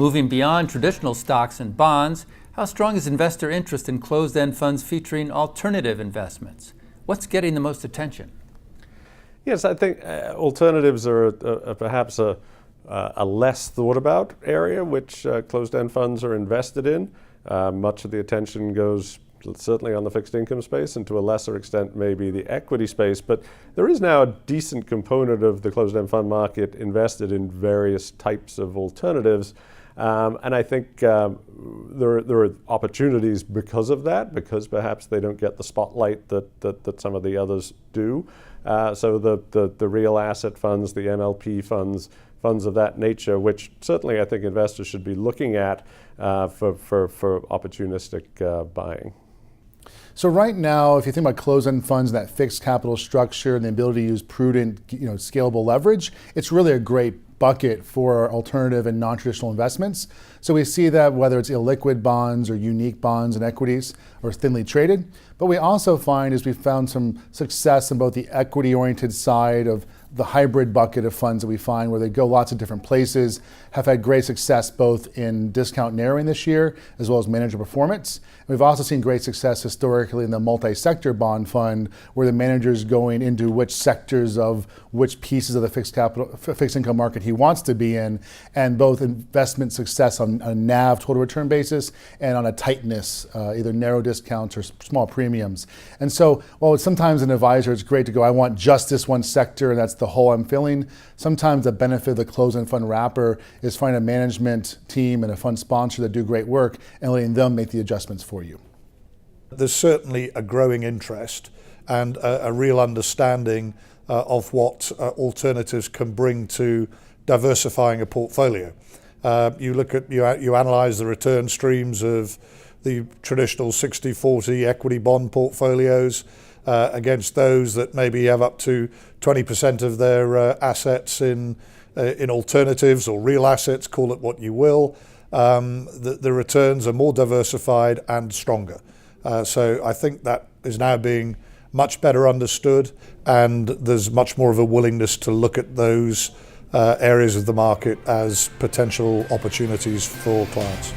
Moving beyond traditional stocks and bonds, how strong is investor interest in closed-end funds featuring alternative investments? What's getting the most attention? Yes, I think alternatives are perhaps a less thought about area which closed-end funds are invested in. Much of the attention goes certainly on the fixed income space and to a lesser extent maybe the equity space, but there is now a decent component of the closed-end fund market invested in various types of alternatives. And I think there are opportunities because of that, because perhaps they don't get the spotlight that some of the others do. So the real asset funds, the MLP funds of that nature, which certainly I think investors should be looking at for opportunistic buying. So right now, if you think about closed-end funds, that fixed capital structure and the ability to use prudent, scalable leverage, it's really a great bucket for alternative and non-traditional investments. So we see that whether it's illiquid bonds or unique bonds and equities or thinly traded. But we also find is we've found some success in both the equity-oriented side of the hybrid bucket of funds that we find where they go lots of different places, have had great success both in discount narrowing this year as well as manager performance. And we've also seen great success historically in the multi-sector bond fund where the manager's going into which sectors of which pieces of the fixed income market he wants to be in, and both investment success on a NAV total return basis and on a tightness, either narrow discounts or small premiums. And so while sometimes an advisor, it's great to go, I want just this one sector and that's the hole I'm filling. Sometimes the benefit of the closed-end fund wrapper is finding a management team and a fund sponsor that do great work and letting them make the adjustments for you. There's certainly a growing interest and a real understanding of what alternatives can bring to diversifying a portfolio. You analyze the return streams of the traditional 60-40 equity bond portfolios against those that maybe have up to 20% of their assets in alternatives or real assets, call it what you will. The returns are more diversified and stronger. So I think that is now being much better understood, and there's much more of a willingness to look at those areas of the market as potential opportunities for clients.